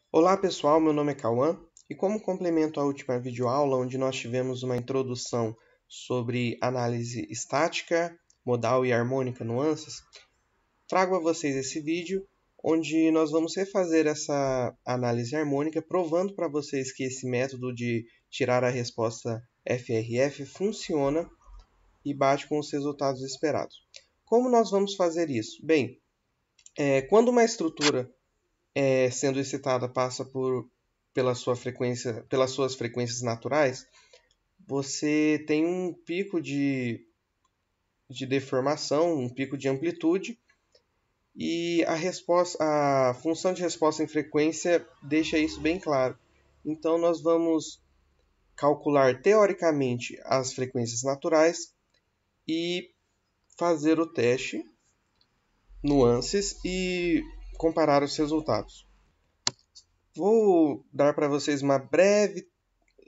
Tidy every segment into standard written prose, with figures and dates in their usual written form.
Olá pessoal, meu nome é Cauã e como complemento à última videoaula, onde nós tivemos uma introdução sobre análise estática, modal e harmônica nuances, trago a vocês esse vídeo onde nós vamos refazer essa análise harmônica, provando para vocês que esse método de tirar a resposta FRF funciona e bate com os resultados esperados. Como nós vamos fazer isso? Bem, quando uma estrutura sendo excitada passa pelas suas frequências naturais, você tem um pico de deformação, um pico de amplitude, e a função de resposta em frequência deixa isso bem claro. Então, nós vamos calcular teoricamente as frequências naturais e fazer o teste, nuances e comparar os resultados. Vou dar para vocês uma breve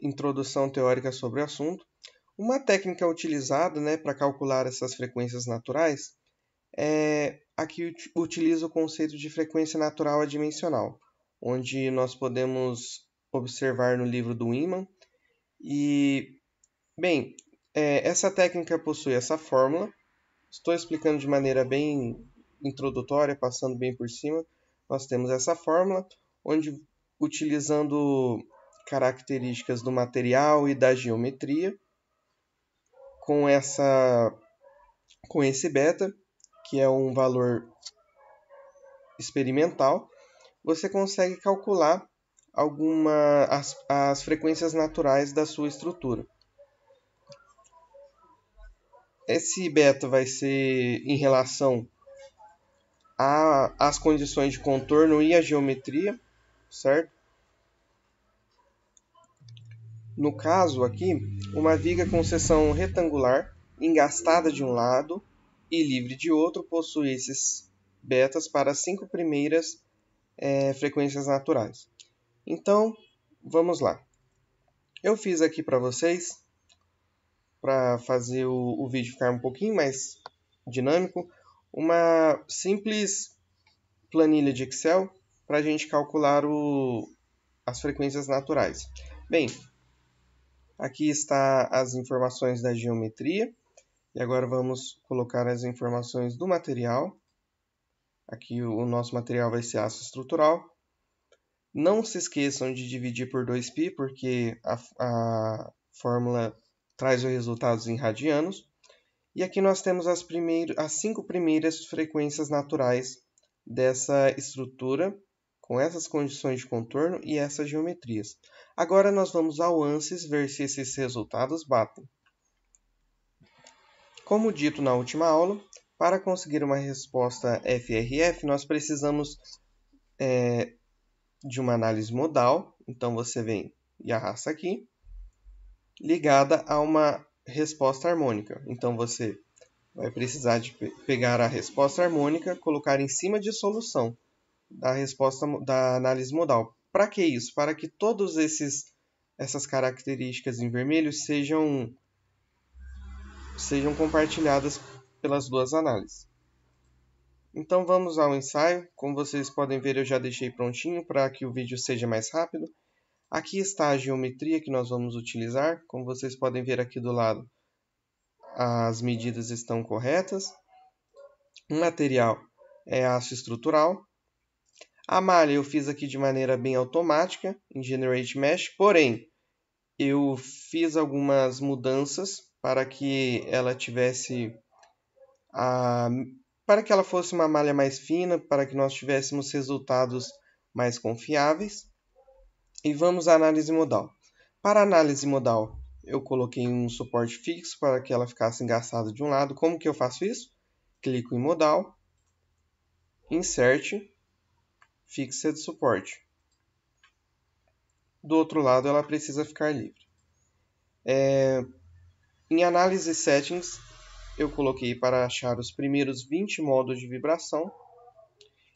introdução teórica sobre o assunto. Uma técnica utilizada, para calcular essas frequências naturais aqui utiliza o conceito de frequência natural adimensional, onde nós podemos observar no livro do Wieman. E, bem, essa técnica possui essa fórmula. Estou explicando de maneira bem introdutória, passando bem por cima. Nós temos essa fórmula, onde utilizando características do material e da geometria, com esse beta, que é um valor experimental, você consegue calcular as frequências naturais da sua estrutura. Esse beta vai ser em relação às condições de contorno e a geometria, certo? No caso aqui, uma viga com seção retangular, engastada de um lado e livre de outro, possui esses betas para as 5 primeiras frequências naturais. Então, vamos lá. Eu fiz aqui para vocês, para fazer o vídeo ficar um pouquinho mais dinâmico, uma simples planilha de Excel para a gente calcular as frequências naturais. Bem, aqui está as informações da geometria. E agora vamos colocar as informações do material. Aqui o nosso material vai ser aço estrutural. Não se esqueçam de dividir por 2π, porque a fórmula traz os resultados em radianos. E aqui nós temos as 5 primeiras frequências naturais dessa estrutura, com essas condições de contorno e essas geometrias. Agora nós vamos ao ANSYS ver se esses resultados batem. Como dito na última aula, para conseguir uma resposta FRF, nós precisamos de uma análise modal. Então, você vem e arrasta aqui, ligada a uma resposta harmônica. Então, você vai precisar de pegar a resposta harmônica, colocar em cima de solução da resposta da análise modal. Para que isso? Para que todas essas características em vermelho sejam compartilhadas pelas duas análises. Então vamos ao ensaio. Como vocês podem ver, eu já deixei prontinho para que o vídeo seja mais rápido. Aqui está a geometria que nós vamos utilizar. Como vocês podem ver aqui do lado, as medidas estão corretas. O material é aço estrutural. A malha eu fiz aqui de maneira bem automática, em Generate Mesh, porém, eu fiz algumas mudanças para que ela para que ela fosse uma malha mais fina, para que nós tivéssemos resultados mais confiáveis. E vamos à análise modal. Para a análise modal, eu coloquei um suporte fixo para que ela ficasse engaçada de um lado. Como que eu faço isso? Clico em modal, insert, fixed support. Do outro lado, ela precisa ficar livre. Em análise settings, eu coloquei para achar os primeiros 20 modos de vibração.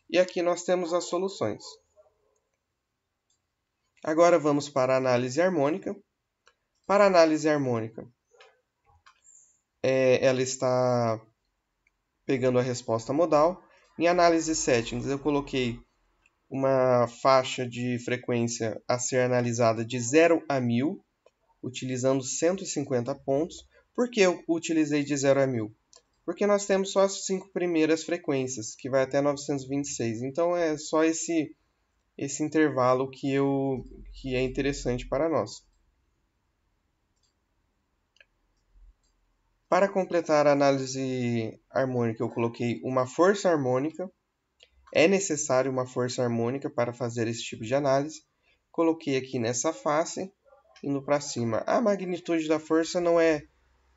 E aqui nós temos as soluções. Agora vamos para a análise harmônica. Para a análise harmônica, ela está pegando a resposta modal. Em análise settings, eu coloquei uma faixa de frequência a ser analisada de 0 a 1000, utilizando 150 pontos. Por que eu utilizei de 0 a 1000? Porque nós temos só as 5 primeiras frequências, que vai até 926. Então é só esse intervalo que é interessante para nós. Para completar a análise harmônica, eu coloquei uma força harmônica. É necessário uma força harmônica para fazer esse tipo de análise. Coloquei aqui nessa face, indo para cima. A magnitude da força não é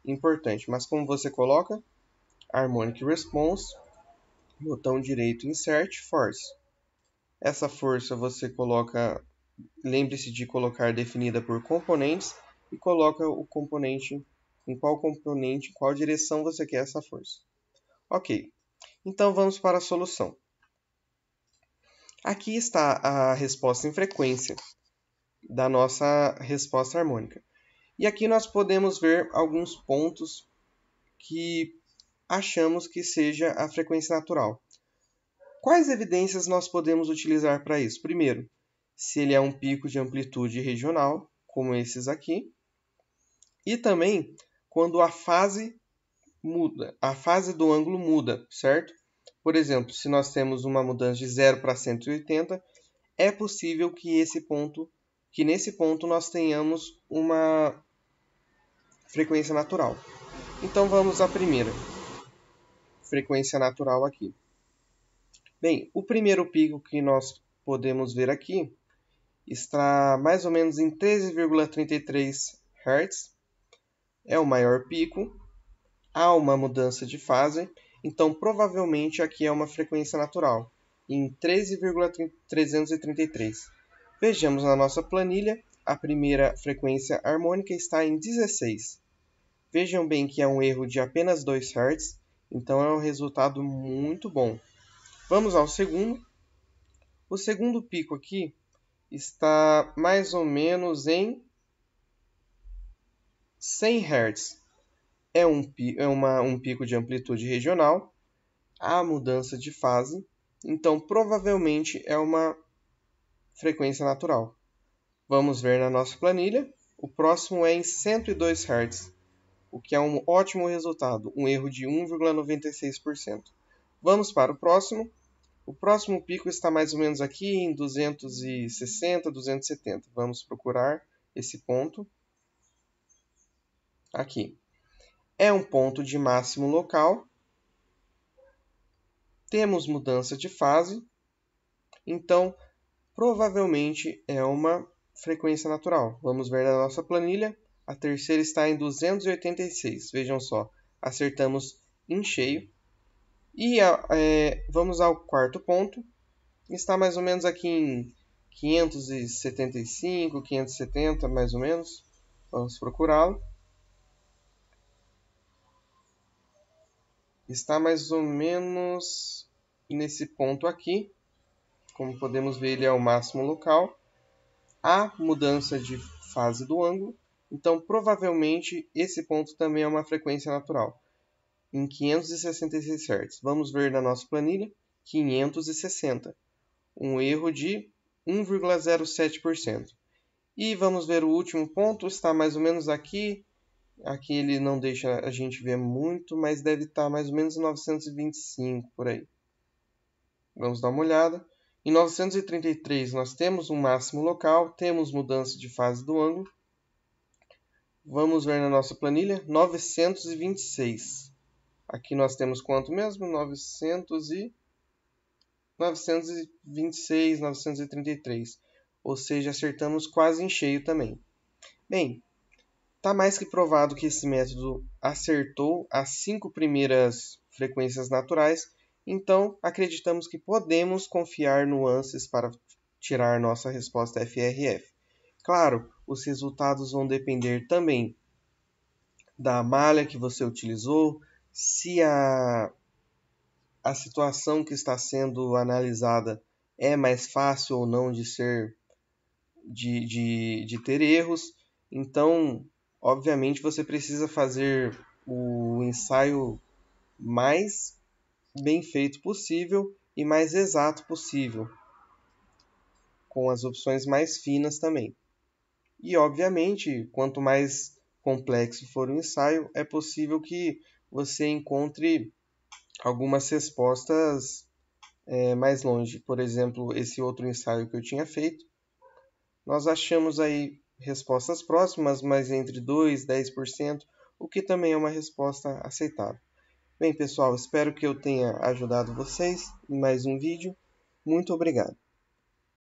importante, mas como você coloca, Harmonic Response, botão direito Insert Force. Essa força você coloca, lembre-se de colocar definida por componentes e coloca o componente, em qual direção você quer essa força. Ok, então vamos para a solução. Aqui está a resposta em frequência da nossa resposta harmônica. E aqui nós podemos ver alguns pontos que achamos que seja a frequência natural. Quais evidências nós podemos utilizar para isso? Primeiro, se ele é um pico de amplitude regional, como esses aqui, e também quando a fase muda, a fase do ângulo muda, certo? Por exemplo, se nós temos uma mudança de 0 para 180, é possível que nesse ponto nós tenhamos uma frequência natural. Então vamos à primeira frequência natural aqui. Bem, o primeiro pico que nós podemos ver aqui está mais ou menos em 13,33 Hz. É o maior pico. Há uma mudança de fase, então provavelmente aqui é uma frequência natural, em 13,333. Vejamos na nossa planilha, a primeira frequência harmônica está em 16. Vejam bem que é um erro de apenas 2 Hz, então é um resultado muito bom. Vamos ao segundo. O segundo pico aqui está mais ou menos em 100 Hz. É um pico de amplitude regional, há mudança de fase, então provavelmente é uma frequência natural. Vamos ver na nossa planilha. O próximo é em 102 Hz, o que é um ótimo resultado, um erro de 1,96%. Vamos para o próximo. O próximo pico está mais ou menos aqui em 260, 270. Vamos procurar esse ponto aqui. É um ponto de máximo local. Temos mudança de fase. Então, provavelmente é uma frequência natural. Vamos ver na nossa planilha. A terceira está em 286. Vejam só, acertamos em cheio. E vamos ao quarto ponto. Está mais ou menos aqui em 575, 570, mais ou menos. Vamos procurá-lo. Está mais ou menos nesse ponto aqui. Como podemos ver, ele é o máximo local. Há mudança de fase do ângulo. Então, provavelmente, esse ponto também é uma frequência natural, em 566 Hz. Vamos ver na nossa planilha, 560. Um erro de 1,07%. E vamos ver o último ponto, está mais ou menos aqui. Aqui ele não deixa a gente ver muito, mas deve estar mais ou menos em 925, por aí. Vamos dar uma olhada. Em 933 nós temos um máximo local, temos mudança de fase do ângulo. Vamos ver na nossa planilha, 926. Aqui nós temos quanto mesmo? 926, 933. Ou seja, acertamos quase em cheio também. Bem, está mais que provado que esse método acertou as 5 primeiras frequências naturais, então acreditamos que podemos confiar no ANSYS para tirar nossa resposta FRF. Claro, os resultados vão depender também da malha que você utilizou, se a situação que está sendo analisada é mais fácil ou não de ter erros. Então, obviamente, você precisa fazer o ensaio mais bem feito possível e mais exato possível. com as opções mais finas também. E, obviamente, quanto mais complexo for o ensaio, é possível que você encontre algumas respostas mais longe. Por exemplo, esse outro ensaio que eu tinha feito, nós achamos aí respostas próximas, mas entre 2% e 10%, o que também é uma resposta aceitável. Bem, pessoal, espero que eu tenha ajudado vocês em mais um vídeo. Muito obrigado.